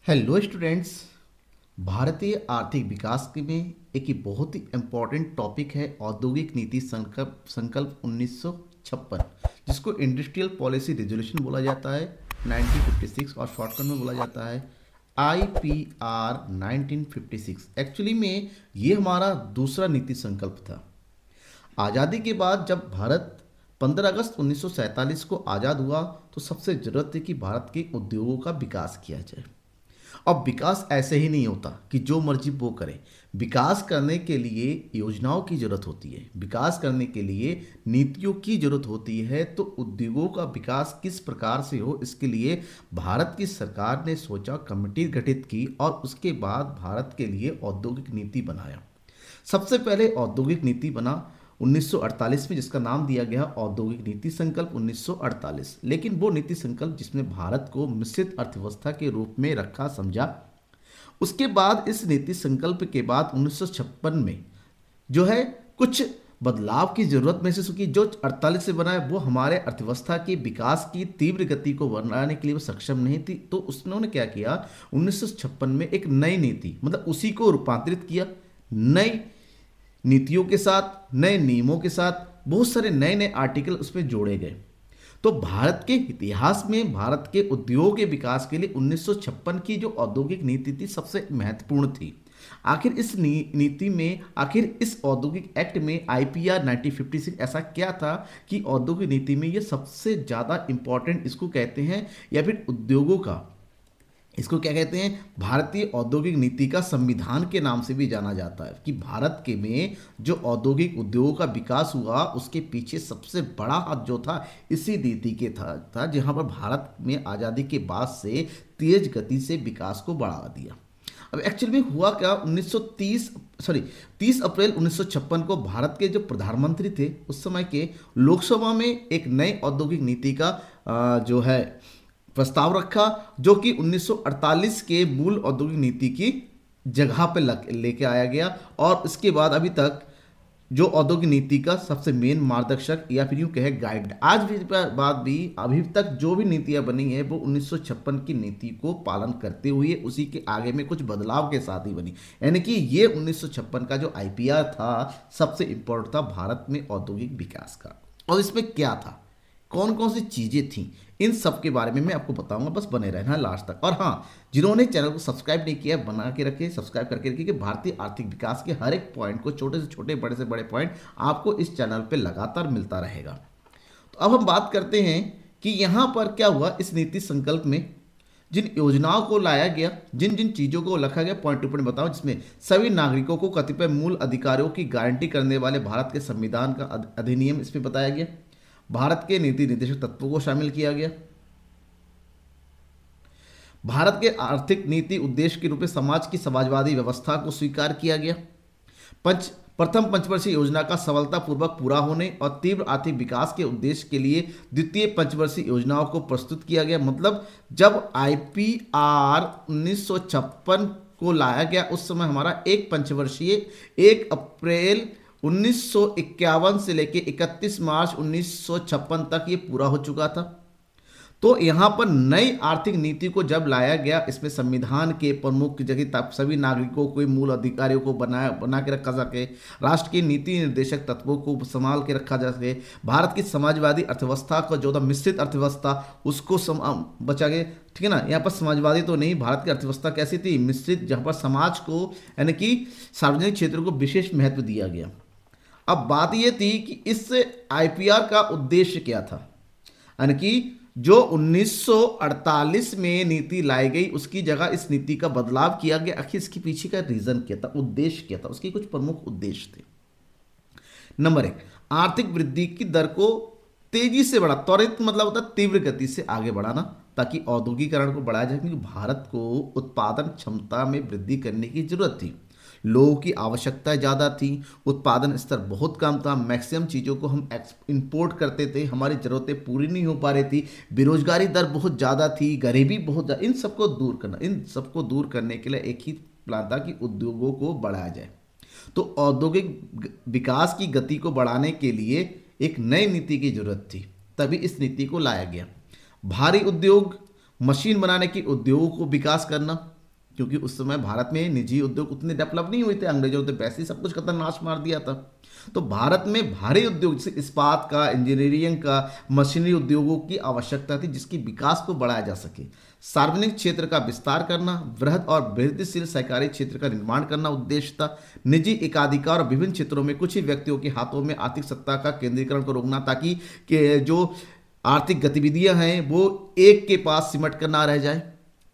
Hello students. भारतीय आर्थिक विकास के में एक बहुत ही इम्पोर्टेंट टॉपिक है औद्योगिक नीति संकल्प 1956, जिसको इंडस्ट्रियल पॉलिसी रेजोल्यूशन बोला जाता है 1956 और शॉर्टकट में बोला जाता है IPR 1956। एक्चुअली में ये हमारा दूसरा नीति संकल्प था। आज़ादी के बाद जब भारत 15 अगस्त 1947 को आज़ाद हुआ तो सबसे ज़रूरत थी कि भारत के उद्योगों का विकास किया जाए। अब विकास ऐसे ही नहीं होता कि जो मर्जी वो करे। विकास करने के लिए योजनाओं की जरूरत होती है, विकास करने के लिए नीतियों की जरूरत होती है। तो उद्योगों का विकास किस प्रकार से हो, इसके लिए भारत की सरकार ने सोचा, कमेटी गठित की और उसके बाद भारत के लिए औद्योगिक नीति बनाया। सबसे पहले औद्योगिक नीति बना 1948 में, जिसका नाम दिया गया औद्योगिक नीति संकल्प 1948। लेकिन वो नीति संकल्प जिसमें भारत को मिश्रित अर्थव्यवस्था के रूप में रखा समझा। उसके बाद इस नीति संकल्प के बाद 1956 में जो है कुछ बदलाव की जरूरत महसूस की। जो 48 से बना है वो हमारे अर्थव्यवस्था के विकास की तीव्र गति को बनाने के लिए वो सक्षम नहीं थी। तो उन्होंने क्या किया, 1956 में एक नई नीति, मतलब उसी को रूपांतरित किया। नई नीतियों के साथ, नए नियमों के साथ बहुत सारे नए नए आर्टिकल उसमें जोड़े गए। तो भारत के इतिहास में भारत के उद्योग के विकास के लिए 1956 की जो औद्योगिक नीति थी सबसे महत्वपूर्ण थी। आखिर इस नीति में, आखिर इस औद्योगिक एक्ट में IPR 1956 ऐसा क्या था कि औद्योगिक नीति में ये सबसे ज़्यादा इंपॉर्टेंट इसको कहते हैं, या फिर उद्योगों का, इसको क्या कहते हैं, भारतीय औद्योगिक नीति का संविधान के नाम से भी जाना जाता है। कि भारत के में जो औद्योगिक उद्योगों का विकास हुआ उसके पीछे सबसे बड़ा हाथ जो था इसी नीति के था जहां पर भारत में आज़ादी के बाद से तेज गति से विकास को बढ़ावा दिया। अब एक्चुअली में हुआ क्या, 30 अप्रैल 1956 को भारत के जो प्रधानमंत्री थे उस समय के, लोकसभा में एक नई औद्योगिक नीति का जो है प्रस्ताव रखा, जो कि 1948 के मूल औद्योगिक नीति की जगह पे लेके आया गया। और इसके बाद अभी तक जो औद्योगिक नीति का सबसे मेन मार्गदर्शक या फिर यूं कहे गाइड, आज भी बाद भी अभी तक जो भी नीतियां बनी है वो 1956 की नीति को पालन करते हुए उसी के आगे में कुछ बदलाव के साथ ही बनी। यानी कि ये 1956 का जो IPR था सबसे इंपॉर्टेंट था भारत में औद्योगिक विकास का। और इसमें क्या था, कौन कौन सी चीज़ें थीं, इन सब के बारे में मैं आपको बताऊंगा। बस बने रहना लास्ट तक। और हाँ, जिन्होंने चैनल को सब्सक्राइब नहीं किया बना के रखें, सब्सक्राइब करके रखिए कि भारतीय आर्थिक विकास के हर एक पॉइंट को, छोटे से छोटे बड़े से बड़े पॉइंट आपको इस चैनल पे लगातार मिलता रहेगा। तो अब हम बात करते हैं कि यहाँ पर क्या हुआ इस नीति संकल्प में, जिन योजनाओं को लाया गया, जिन जिन चीज़ों को रखा गया, पॉइंट टू पॉइंट बताओ। जिसमें सभी नागरिकों को कतिपय मूल अधिकारों की गारंटी करने वाले भारत के संविधान का अधिनियम इसमें बताया गया। भारत के नीति निर्देशक तत्वों को शामिल किया गया। भारत के आर्थिक नीति उद्देश्य के रूप में समाज की समाजवादी व्यवस्था को स्वीकार किया गया। प्रथम पंचवर्षीय योजना का सफलतापूर्वक पूरा होने और तीव्र आर्थिक विकास के उद्देश्य के लिए द्वितीय पंचवर्षीय योजनाओं को प्रस्तुत किया गया। मतलब जब IPR 1956 को लाया गया उस समय हमारा एक पंचवर्षीय 1 अप्रैल 1951 से लेकर 31 मार्च 1956 तक ये पूरा हो चुका था। तो यहाँ पर नई आर्थिक नीति को जब लाया गया, इसमें संविधान के प्रमुख जगह सभी नागरिकों को, मूल अधिकारियों को बना के रखा सके, राष्ट्र की नीति निर्देशक तत्वों को संभाल के रखा जा सके, भारत की समाजवादी अर्थव्यवस्था को जो था मिश्रित अर्थव्यवस्था उसको बचा के, ठीक है ना। यहाँ पर समाजवादी तो नहीं, भारत की अर्थव्यवस्था कैसी थी, मिश्रित, जहाँ पर समाज को यानी कि सार्वजनिक क्षेत्र को विशेष महत्व दिया गया। अब बात यह थी कि इस IPR का उद्देश्य क्या था, यानी कि जो 1948 में नीति लाई गई उसकी जगह इस नीति का बदलाव किया गया। आखिर इसके पीछे का रीजन क्या था, उद्देश्य क्या था, उसके कुछ प्रमुख उद्देश्य थे। नंबर 1, आर्थिक वृद्धि की दर को तेजी से बढ़ा, त्वरित मतलब होता है तीव्र गति से आगे बढ़ाना, ताकि औद्योगिकरण को बढ़ाया जाए। क्योंकि भारत को उत्पादन क्षमता में वृद्धि करने की जरूरत थी, लोगों की आवश्यकताएं ज़्यादा थी, उत्पादन स्तर बहुत कम था, मैक्सिमम चीज़ों को हम इंपोर्ट करते थे, हमारी ज़रूरतें पूरी नहीं हो पा रही थी, बेरोजगारी दर बहुत ज़्यादा थी, गरीबी बहुत ज़्यादा। इन सबको दूर करने के लिए एक ही प्लान था कि उद्योगों को बढ़ाया जाए। तो औद्योगिक विकास की गति को बढ़ाने के लिए एक नई नीति की जरूरत थी, तभी इस नीति को लाया गया। भारी उद्योग, मशीन बनाने के उद्योगों को विकास करना, क्योंकि उस समय भारत में निजी उद्योग उतने डेवलप नहीं हुए थे, अंग्रेजों ने वैसे ही सब कुछ खतरनाश मार दिया था। तो भारत में भारी उद्योग जैसे इस्पात का, इंजीनियरिंग का, मशीनरी उद्योगों की आवश्यकता थी जिसकी विकास को बढ़ाया जा सके। सार्वजनिक क्षेत्र का विस्तार करना, वृहद और वृद्धिशील सहकारी क्षेत्र का निर्माण करना उद्देश्य था। निजी एकाधिकार और विभिन्न क्षेत्रों में कुछ ही व्यक्तियों के हाथों में आर्थिक सत्ता का केंद्रीकरण को रोकना, ताकि जो आर्थिक गतिविधियां हैं वो एक के पास सिमट कर ना रह जाए,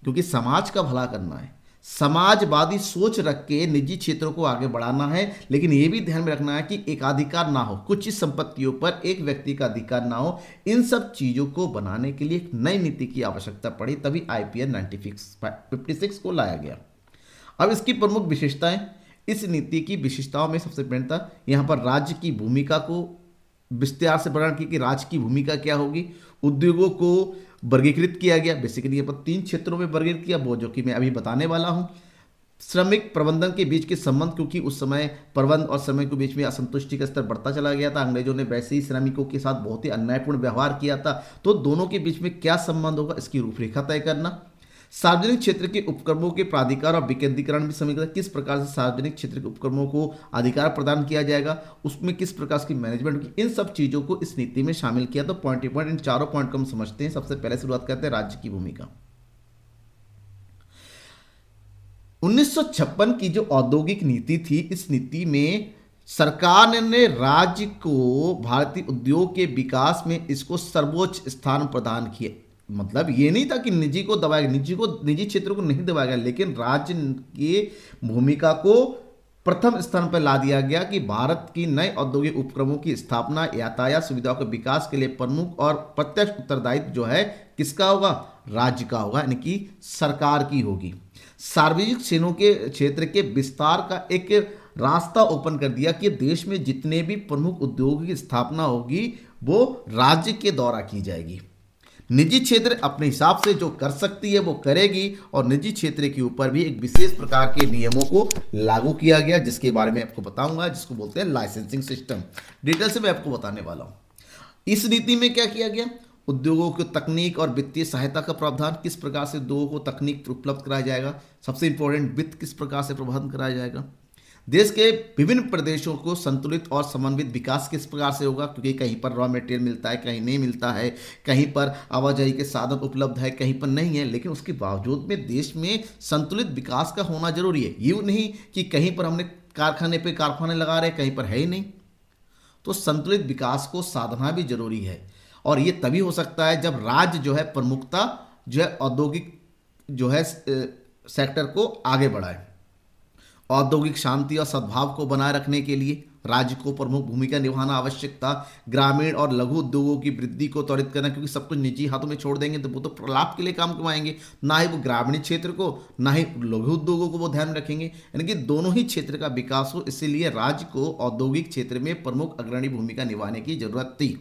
क्योंकि समाज का भला करना है। समाजवादी सोच रख के निजी क्षेत्रों को आगे बढ़ाना है, लेकिन यह भी ध्यान में रखना है कि एकाधिकार ना हो, कुछ ही संपत्तियों पर एक व्यक्ति का अधिकार ना हो। इन सब चीजों को बनाने के लिए एक नई नीति की आवश्यकता पड़ी, तभी आईपीएन 1956 को लाया गया। अब इसकी प्रमुख विशेषताएं, इस नीति की विशेषताओं में सबसे पहले था यहां पर राज्य की भूमिका को विस्तार से वर्णन की कि राज्य की भूमिका क्या होगी। उद्योगों को वर्गीकृत किया गया, बेसिकली यहाँ पर 3 क्षेत्रों में वर्गीकृत किया, वो जो कि मैं अभी बताने वाला हूँ। श्रमिक प्रबंधन के बीच के संबंध, क्योंकि उस समय प्रबंध और श्रमिक के बीच में असंतुष्टि का स्तर बढ़ता चला गया था, अंग्रेजों ने वैसे ही श्रमिकों के साथ बहुत ही अन्यायपूर्ण व्यवहार किया था, तो दोनों के बीच में क्या संबंध होगा इसकी रूपरेखा तय करना। सार्वजनिक क्षेत्र के उपक्रमों के प्राधिकार और विकेंद्रीकरण भी समीक्षा, किस प्रकार से सार्वजनिक क्षेत्र के उपक्रमों को अधिकार प्रदान किया जाएगा, उसमें किस प्रकार की मैनेजमेंट होगी, इन सब चीजों को इस नीति में शामिल किया। तो पॉइंट इन चारों पॉइंट को हम समझते हैं। सबसे पहले शुरुआत करते हैं राज्य की भूमिका। 1956 की जो औद्योगिक नीति थी, इस नीति में सरकार ने राज्य को भारतीय उद्योग के विकास में इसको सर्वोच्च स्थान प्रदान किया। मतलब ये नहीं था कि निजी को दबाया, निजी क्षेत्र को नहीं दबाया गया, लेकिन राज्य की भूमिका को प्रथम स्थान पर ला दिया गया कि भारत की नए औद्योगिक उपक्रमों की स्थापना, यातायात सुविधाओं के विकास के लिए प्रमुख और प्रत्यक्ष उत्तरदायित्व जो है किसका होगा, राज्य का होगा, यानी कि सरकार की होगी। सार्वजनिक क्षेत्र के विस्तार का एक रास्ता ओपन कर दिया कि देश में जितने भी प्रमुख उद्योगों की स्थापना होगी वो राज्य के द्वारा की जाएगी। निजी क्षेत्र अपने हिसाब से जो कर सकती है वो करेगी, और निजी क्षेत्र के ऊपर भी एक विशेष प्रकार के नियमों को लागू किया गया, जिसके बारे में आपको बताऊंगा, जिसको बोलते हैं लाइसेंसिंग सिस्टम। डिटेल से मैं आपको बताने वाला हूं। इस नीति में क्या किया गया, उद्योगों को तकनीक और वित्तीय सहायता का प्रावधान, किस प्रकार से उद्योगों को तकनीक उपलब्ध कराया जाएगा, सबसे इंपॉर्टेंट वित्त किस प्रकार से प्रबंधन कराया जाएगा। देश के विभिन्न प्रदेशों को संतुलित और समन्वित विकास किस प्रकार से होगा, क्योंकि कहीं पर रॉ मटेरियल मिलता है, कहीं नहीं मिलता है, कहीं पर आवाजाही के साधन उपलब्ध है, कहीं पर नहीं है, लेकिन उसके बावजूद में देश में संतुलित विकास का होना जरूरी है। यूँ नहीं कि कहीं पर हमने कारखाने लगा रहे, कहीं पर है ही नहीं। तो संतुलित विकास को साधना भी जरूरी है, और ये तभी हो सकता है जब राज्य जो है प्रमुखता जो है औद्योगिक जो है सेक्टर को आगे बढ़ाए। औद्योगिक शांति और सद्भाव को बनाए रखने के लिए राज्य को प्रमुख भूमिका निभाना आवश्यक था। ग्रामीण और लघु उद्योगों की वृद्धि को त्वरित करना, क्योंकि सब कुछ निजी हाथों में छोड़ देंगे तो वो तो प्रलाप के लिए काम कमाएंगे, ना ही वो ग्रामीण क्षेत्र को ना ही लघु उद्योगों को वो ध्यान में रखेंगे, यानी कि दोनों ही क्षेत्र का विकास हो। इसीलिए राज्य को औद्योगिक क्षेत्र में प्रमुख अग्रणी भूमिका निभाने की जरूरत थी।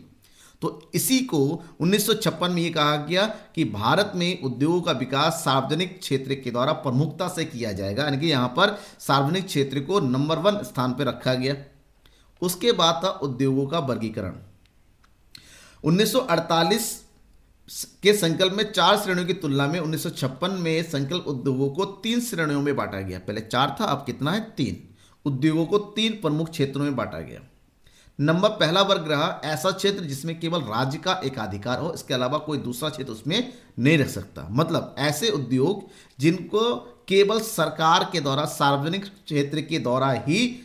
तो इसी को 1956 में ये कहा गया कि भारत में उद्योगों का विकास सार्वजनिक क्षेत्र के द्वारा प्रमुखता से किया जाएगा, यानी कि यहां पर सार्वजनिक क्षेत्र को नंबर 1 स्थान पर रखा गया। उसके बाद था उद्योगों का वर्गीकरण। 1948 के संकल्प में 4 श्रेणियों की तुलना में 1956 में संकल्प उद्योगों को 3 श्रेणियों में बांटा गया। पहले 4 था, अब कितना है, 3। उद्योगों को 3 प्रमुख क्षेत्रों में बांटा गया। नंबर पहला वर्ग रहा ऐसा क्षेत्र जिसमें केवल राज्य का एकाधिकार हो, इसके अलावा कोई दूसरा क्षेत्र उसमें नहीं रख सकता। मतलब ऐसे उद्योग जिनको केवल सरकार के द्वारा, सार्वजनिक क्षेत्र के द्वारा ही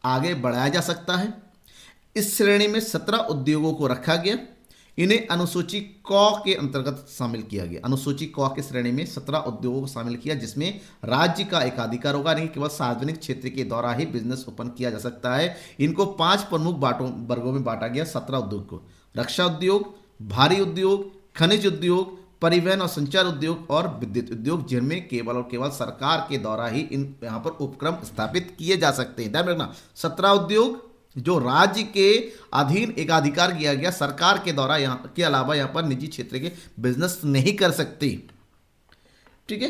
आगे बढ़ाया जा सकता है। इस श्रेणी में 17 उद्योगों को रखा गया। इन्हें अनुसूची क के अंतर्गत शामिल किया गया। अनुसूची क की श्रेणी में 17 उद्योगों को शामिल किया जिसमें राज्य का एकाधिकार होगा, नहीं केवल सार्वजनिक क्षेत्र के द्वारा ही बिजनेस ओपन किया जा सकता है। इनको 5 प्रमुख वर्गों में बांटा गया। 17 उद्योग को रक्षा उद्योग, भारी उद्योग, खनिज उद्योग, परिवहन और संचार उद्योग और विद्युत उद्योग, जिनमें केवल और केवल सरकार के द्वारा ही यहाँ पर उपक्रम स्थापित किए जा सकते हैं। ध्यान रखना, 17 उद्योग जो राज्य के अधीन एकाधिकार किया गया, सरकार के द्वारा यहाँ के अलावा यहाँ पर निजी क्षेत्र के बिजनेस नहीं कर सकती। ठीक है,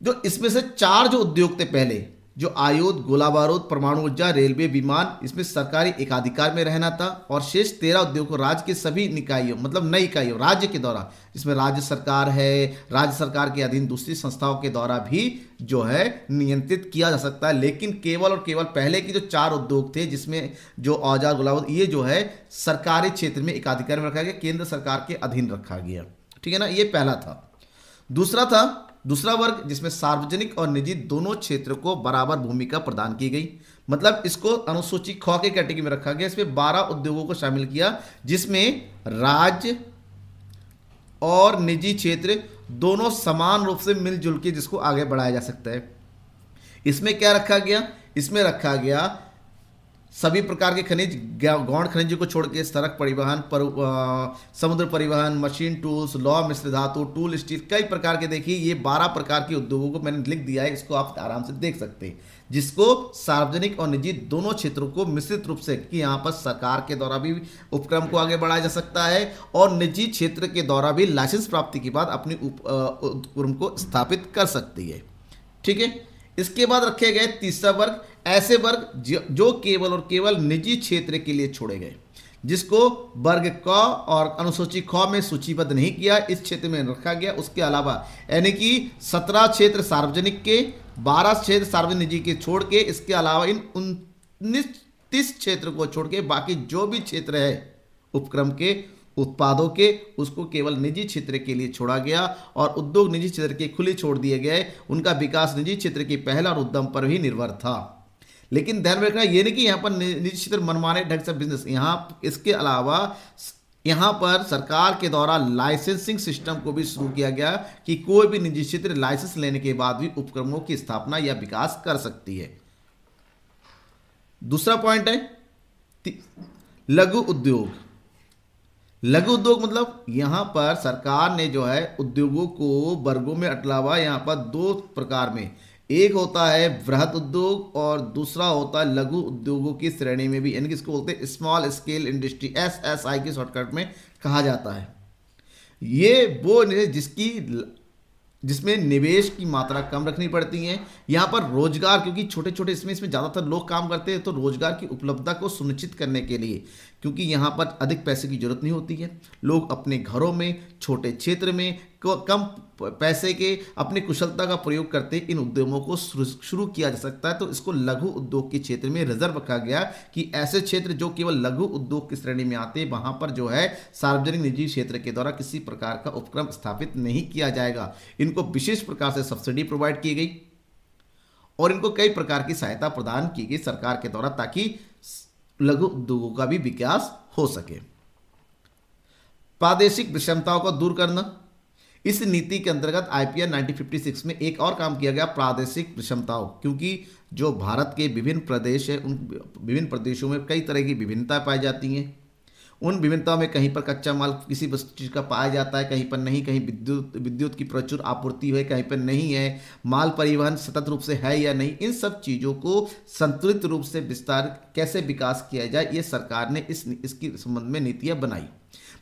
जो इसमें से 4 जो उद्योग थे, पहले जो आयुध, गोला बारूद, परमाणु ऊर्जा, रेलवे, विमान, इसमें सरकारी एकाधिकार में रहना था। और शेष 13 उद्योग को राज्य के सभी निकायों, मतलब नई इकाइयों, राज्य के द्वारा, इसमें राज्य सरकार है, राज्य सरकार के अधीन दूसरी संस्थाओं के द्वारा भी जो है नियंत्रित किया जा सकता है। लेकिन केवल और केवल पहले की जो 4 उद्योग थे, जिसमें जो औजार, गोला बारूद, ये जो है सरकारी क्षेत्र में एकाधिकार में रखा गया, केंद्र सरकार के अधीन रखा गया। ठीक है ना, ये पहला था। दूसरा वर्ग, जिसमें सार्वजनिक और निजी दोनों क्षेत्र को बराबर भूमिका प्रदान की गई। मतलब इसको अनुसूची ख के कैटेगरी में रखा गया। इसमें 12 उद्योगों को शामिल किया, जिसमें राज्य और निजी क्षेत्र दोनों समान रूप से मिलजुल के जिसको आगे बढ़ाया जा सकता है। इसमें क्या रखा गया? इसमें रखा गया सभी प्रकार के खनिज, गौण खनिजों को छोड़ के सड़क परिवहन, समुद्र परिवहन, मशीन टूल्स, लौह मिश्र धातु, टूल स्टील, कई प्रकार के। देखिए ये 12 प्रकार के उद्योगों को मैंने लिख दिया है, इसको आप आराम से देख सकते हैं, जिसको सार्वजनिक और निजी दोनों क्षेत्रों को मिश्रित रूप से, कि यहाँ पर सरकार के द्वारा भी उपक्रम को आगे बढ़ाया जा सकता है और निजी क्षेत्र के द्वारा भी लाइसेंस प्राप्ति के बाद अपनी उपक्रम को स्थापित कर सकती है। ठीक है, इसके बाद रखे गए तीसरा वर्ग, ऐसे वर्ग जो केवल और केवल निजी क्षेत्र के लिए छोड़े गए, जिसको वर्ग क और अनुसूची ख में सूचीबद्ध नहीं किया, इस क्षेत्र में रखा गया। उसके अलावा यानी कि 17 क्षेत्र सार्वजनिक के, 12 क्षेत्र सार्वजनिक निजी के छोड़ के, इसके अलावा इन 29-30 क्षेत्र को छोड़ के बाकी जो भी क्षेत्र है उपक्रम के उत्पादों के, उसको केवल निजी क्षेत्र के लिए छोड़ा गया और उद्योग निजी क्षेत्र के खुले छोड़ दिए गए। उनका विकास निजी क्षेत्र के पहल और उद्यम पर ही निर्भर था। लेकिन ध्यान में रखना ये नहीं कि यहाँ पर निजी क्षेत्र मनमाने ढंग से बिजनेस, यहाँ इसके अलावा यहाँ पर सरकार के द्वारा लाइसेंसिंग सिस्टम को भी शुरू किया गया कि कोई भी निजी क्षेत्र लाइसेंस लेने के बाद भी उपक्रमों की स्थापना या विकास कर सकती है। दूसरा पॉइंट है लघु उद्योग। लघु उद्योग मतलब यहां पर सरकार ने जो है उद्योगों को वर्गों में अटलावा यहाँ पर 2 प्रकार में, एक होता है वृहद उद्योग और दूसरा होता है लघु उद्योगों की श्रेणी में भी, यानी कि इसको बोलते हैं स्मॉल स्केल इंडस्ट्री, SSI की शॉर्टकट में कहा जाता है। ये वो जिसमें निवेश की मात्रा कम रखनी पड़ती है। यहाँ पर रोजगार, क्योंकि छोटे छोटे इसमें ज़्यादातर लोग काम करते हैं, तो रोजगार की उपलब्धता को सुनिश्चित करने के लिए, क्योंकि यहाँ पर अधिक पैसे की जरूरत नहीं होती है, लोग अपने घरों में छोटे क्षेत्र में कम पैसे के अपनी कुशलता का प्रयोग करते इन उद्यमों को शुरू किया जा सकता है। तो इसको लघु उद्योग के क्षेत्र में रिजर्व रखा गया कि ऐसे क्षेत्र जो केवल लघु उद्योग की श्रेणी में आते हैं, वहां पर जो है सार्वजनिक निजी क्षेत्र के द्वारा किसी प्रकार का उपक्रम स्थापित नहीं किया जाएगा। इनको विशेष प्रकार से सब्सिडी प्रोवाइड की गई और इनको कई प्रकार की सहायता प्रदान की गई सरकार के द्वारा, ताकि लघु उद्योगों का भी विकास हो सके। प्रादेशिक विषमताओं को दूर करना, इस नीति के अंतर्गत IPR 1956 में एक और काम किया गया, प्रादेशिक विषमताओं, क्योंकि जो भारत के विभिन्न प्रदेश है, उन विभिन्न प्रदेशों में कई तरह की विभिन्नताएं पाई जाती हैं। उन विभिन्नताओं में कहीं पर कच्चा माल किसी चीज़ का पाया जाता है, कहीं पर नहीं, कहीं विद्युत की प्रचुर आपूर्ति है, कहीं पर नहीं है, माल परिवहन सतत रूप से है या नहीं। इन सब चीज़ों को संतुलित रूप से कैसे विकास किया जाए, ये सरकार ने इसके संबंध में नीतियाँ बनाई।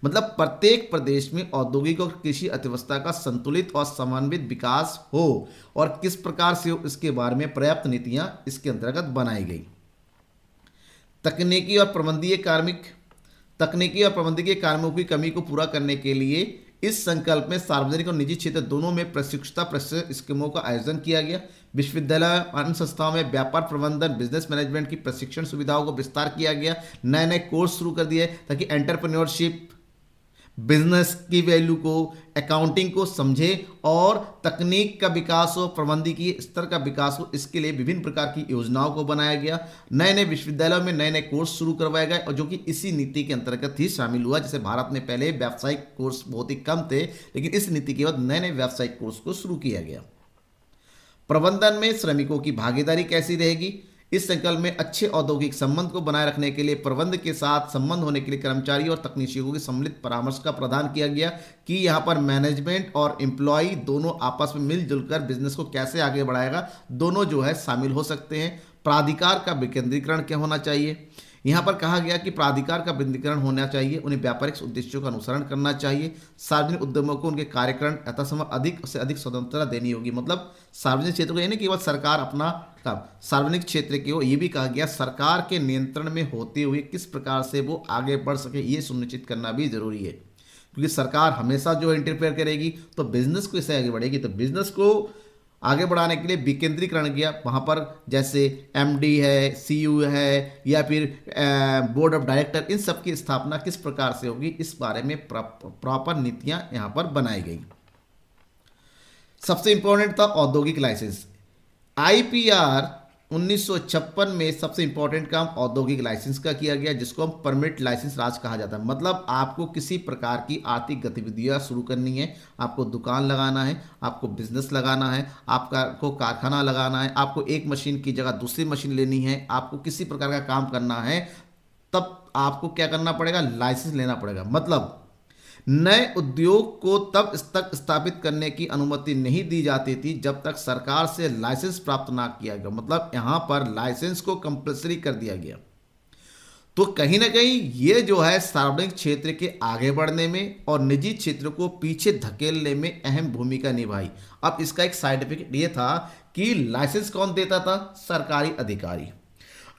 मतलब प्रत्येक प्रदेश में औद्योगिक और कृषि अर्थव्यवस्था का संतुलित और समन्वित विकास हो और किस प्रकार से इसके बारे में पर्याप्त नीतियां इसके अंतर्गत बनाई गई। तकनीकी और प्रबंधकीय कार्यों की कमी को पूरा करने के लिए इस संकल्प में सार्वजनिक और निजी क्षेत्र दोनों में प्रशिक्षण स्कीमों का आयोजन किया गया। विश्वविद्यालय अन्य संस्थाओं में व्यापार प्रबंधन, बिजनेस मैनेजमेंट की प्रशिक्षण सुविधाओं को विस्तार किया गया। नए नए कोर्स शुरू कर दिए ताकि एंटरप्रेन्योरशिप, बिजनेस की वैल्यू को, अकाउंटिंग को समझे और तकनीक का विकास हो, प्रबंधकीय स्तर का विकास हो। इसके लिए विभिन्न प्रकार की योजनाओं को बनाया गया। नए नए विश्वविद्यालयों में नए नए कोर्स शुरू करवाए गए और जो कि इसी नीति के अंतर्गत ही शामिल हुआ। जैसे भारत में पहले व्यावसायिक कोर्स बहुत ही कम थे, लेकिन इस नीति के बाद नए नए व्यावसायिक कोर्स को शुरू किया गया। प्रबंधन में श्रमिकों की भागीदारी कैसी रहेगी, इस संकल्प में अच्छे औद्योगिक संबंध को बनाए रखने के लिए प्रबंध के साथ संबंध होने के लिए कर्मचारी और तकनीशियों की सम्मिलित परामर्श का प्रदान किया गया कि यहाँ पर मैनेजमेंट और एम्प्लॉय दोनों आपस में मिलजुल कर बिजनेस को कैसे आगे बढ़ाएगा, दोनों जो है शामिल हो सकते हैं। प्राधिकार का विकेंद्रीकरण क्या होना चाहिए, यहाँ पर कहा गया कि प्राधिकार का विकेंद्रीकरण होना चाहिए, उन्हें व्यापारिक उद्देश्यों का अनुसरण करना चाहिए, सार्वजनिक उद्यमों को उनके कार्यक्रम यथासंभव अधिक से अधिक स्वतंत्रता देनी होगी। मतलब सार्वजनिक क्षेत्र को यानी केवल सरकार अपना काम, सार्वजनिक क्षेत्र के ये भी कहा गया सरकार के नियंत्रण में होते हुए किस प्रकार से वो आगे बढ़ सके ये सुनिश्चित करना भी जरूरी है, क्योंकि सरकार हमेशा जो इंटरफेयर करेगी तो बिजनेस को इससे आगे बढ़ेगी। तो बिजनेस को आगे बढ़ाने के लिए विकेंद्रीकरण किया, वहाँ पर जैसे एमडी है, सीयू है, या फिर बोर्ड ऑफ डायरेक्टर, इन सब की स्थापना किस प्रकार से होगी इस बारे में प्रॉपर नीतियाँ यहाँ पर बनाई गई। सबसे इंपॉर्टेंट था औद्योगिक लाइसेंस। आईपीआर 1956 में सबसे इंपॉर्टेंट काम औद्योगिक लाइसेंस का किया गया, जिसको हम परमिट लाइसेंस राज कहा जाता है। मतलब आपको किसी प्रकार की आर्थिक गतिविधियां शुरू करनी है, आपको दुकान लगाना है, आपको बिजनेस लगाना है, आपको कारखाना लगाना है, आपको एक मशीन की जगह दूसरी मशीन लेनी है, आपको किसी प्रकार का काम करना है, तब आपको क्या करना पड़ेगा, लाइसेंस लेना पड़ेगा। मतलब नए उद्योग को तब तक स्थापित करने की अनुमति नहीं दी जाती थी जब तक सरकार से लाइसेंस प्राप्त ना किया गया। मतलब यहां पर लाइसेंस को कंपल्सरी कर दिया गया। तो कहीं ना कहीं ये जो है सार्वजनिक क्षेत्र के आगे बढ़ने में और निजी क्षेत्र को पीछे धकेलने में अहम भूमिका निभाई। अब इसका एक साइड इफेक्ट ये था कि लाइसेंस कौन देता था, सरकारी अधिकारी।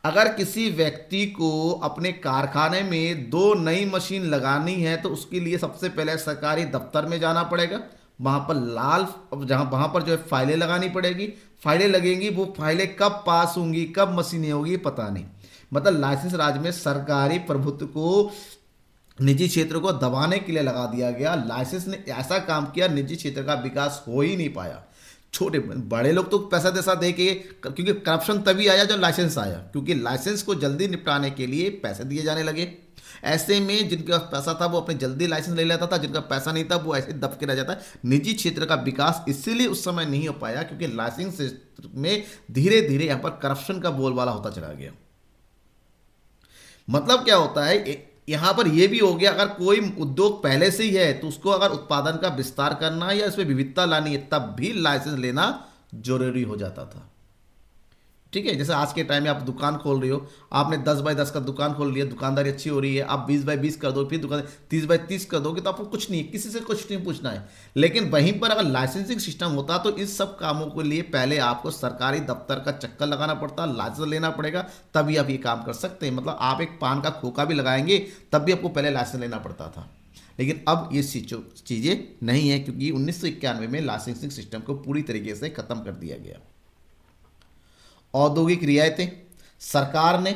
अगर किसी व्यक्ति को अपने कारखाने में 2 नई मशीन लगानी है तो उसके लिए सबसे पहले सरकारी दफ्तर में जाना पड़ेगा, वहां पर वहां पर जो है फाइलें लगानी पड़ेगी, फाइलें लगेंगी, वो फाइलें कब पास होंगी, कब मशीनें होगी, पता नहीं। मतलब लाइसेंस राज में सरकारी प्रभुत्व को निजी क्षेत्र को दबाने के लिए लगा दिया गया। लाइसेंस ने ऐसा काम किया, निजी क्षेत्र का विकास हो ही नहीं पाया। छोटे बड़े लोग तो पैसा जैसा दे के, क्योंकि करप्शन तभी आया जब लाइसेंस आया, क्योंकि लाइसेंस को जल्दी निपटाने के लिए पैसे दिए जाने लगे। ऐसे में जिनके पास पैसा था वो अपने जल्दी लाइसेंस ले लेता था, जिनका पैसा नहीं था वो ऐसे दब के रह जाता है। निजी क्षेत्र का विकास इसीलिए उस समय नहीं हो पाया क्योंकि लाइसेंस में धीरे धीरे यहाँ पर करप्शन का बोलबाला होता चला गया। मतलब क्या होता है, यहां पर यह भी हो गया, अगर कोई उद्योग पहले से ही है तो उसको अगर उत्पादन का विस्तार करना है या इसमें विविधता लानी है तब भी लाइसेंस लेना जरूरी हो जाता था। ठीक है, जैसे आज के टाइम में आप दुकान खोल रहे हो, आपने 10 बाई 10 का दुकान खोल लिया, दुकानदारी अच्छी हो रही है, आप 20 बाई 20 कर दो, फिर दुकान 30 बाई 30 कर दोगे तो आपको कुछ नहीं, किसी से कुछ नहीं पूछना है। लेकिन वहीं पर अगर लाइसेंसिंग सिस्टम होता तो इस सब कामों के लिए पहले आपको सरकारी दफ्तर का चक्कर लगाना पड़ता, लाइसेंस लेना पड़ेगा, तभी आप ये काम कर सकते हैं। मतलब आप एक पान का खोखा भी लगाएंगे तब भी आपको पहले लाइसेंस लेना पड़ता था। लेकिन अब ये चीज़ें नहीं है, क्योंकि 1991 में लाइसेंसिंग सिस्टम को पूरी तरीके से खत्म कर दिया गया। औद्योगिक रियायतें, सरकार ने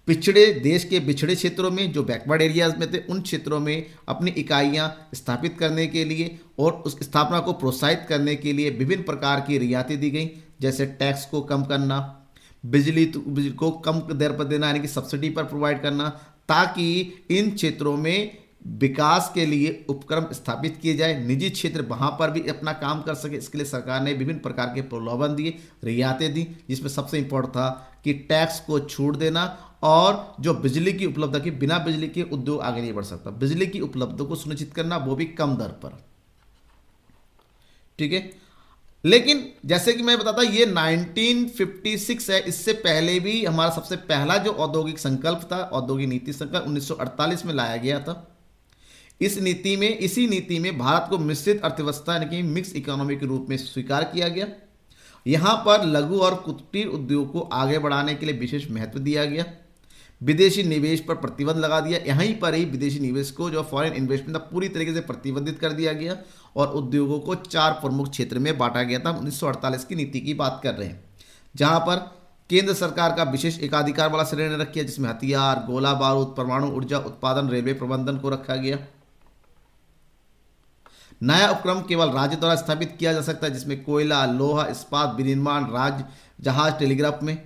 पिछड़े देश के पिछड़े क्षेत्रों में जो बैकवर्ड एरियाज में थे उन क्षेत्रों में अपनी इकाइयां स्थापित करने के लिए और उस स्थापना को प्रोत्साहित करने के लिए विभिन्न प्रकार की रियायतें दी गई, जैसे टैक्स को कम करना, बिजली को कम दर पर देना यानी कि सब्सिडी पर प्रोवाइड करना, ताकि इन क्षेत्रों में विकास के लिए उपक्रम स्थापित किए जाए, निजी क्षेत्र वहां पर भी अपना काम कर सके। इसके लिए सरकार ने विभिन्न प्रकार के प्रलोभन दिए, रियायतें दी, जिसमें सबसे इंपॉर्टेंट था कि टैक्स को छूट देना और जो बिजली की उपलब्धता की, बिना बिजली के उद्योग आगे नहीं बढ़ सकता, बिजली की उपलब्धता को सुनिश्चित करना, वो भी कम दर पर। ठीक है, लेकिन जैसे कि मैं बताता ये 1956 है, इससे पहले भी हमारा सबसे पहला जो औद्योगिक संकल्प था, औद्योगिक नीति संकल्प 1948 में लाया गया था। इसी नीति में भारत को मिश्रित अर्थव्यवस्था यानी कि मिक्स इकोनॉमी के रूप में स्वीकार किया गया। यहां पर लघु और कुटीर उद्योग को आगे बढ़ाने के लिए विशेष महत्व दिया गया। विदेशी निवेश पर प्रतिबंध लगा दिया, यहीं पर ही विदेशी निवेश को जो फॉरेन इन्वेस्टमेंट था पूरी तरीके से प्रतिबंधित कर दिया गया और उद्योगों को 4 प्रमुख क्षेत्र में बांटा गया था। 1948 की नीति की बात कर रहे हैं, जहां पर केंद्र सरकार का विशेष एकाधिकार वाला श्रेणी रखा गया, जिसमें हथियार, गोला बारूद, परमाणु ऊर्जा उत्पादन, रेलवे प्रबंधन को रखा गया। नया उपक्रम केवल राज्य द्वारा स्थापित किया जा सकता है, जिसमें कोयला, लोहा, इस्पात, विनिर्माण, राज्य जहाज, टेलीग्राफ में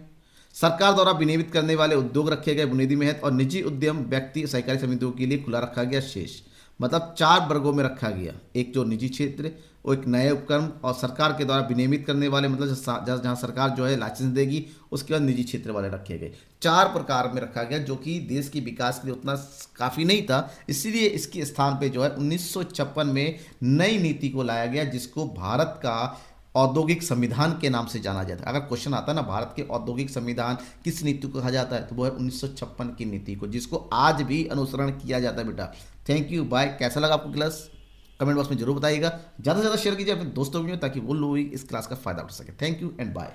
सरकार द्वारा विनियमित करने वाले उद्योग रखे गए बुनियादी महत्व और निजी उद्यम, व्यक्ति, सहकारी समितियों के लिए खुला रखा गया शेष। मतलब 4 वर्गों में रखा गया, एक जो निजी क्षेत्र और एक नए उपक्रम और सरकार के द्वारा विनियमित करने वाले, मतलब जहां सरकार जो है लाइसेंस देगी, उसके बाद निजी क्षेत्र वाले रखे गए। 4 प्रकार में रखा गया, जो कि देश के विकास के लिए उतना काफ़ी नहीं था। इसीलिए इसके स्थान पे जो है 1956 में नई नीति को लाया गया, जिसको भारत का औद्योगिक संविधान के नाम से जाना जाता है। अगर क्वेश्चन आता है ना भारत के औद्योगिक संविधान किस नीति को कहा जाता है, तो वो है 1956 की नीति को, जिसको आज भी अनुसरण किया जाता है बेटा। Thank you, bye. कैसा लगा आपको क्लास, कमेंट बॉक्स में जरूर बताइएगा। ज़्यादा से ज़्यादा शेयर कीजिए अपने दोस्तों में ताकि वो लोग भी इस क्लास का फायदा उठा सके। Thank you and bye.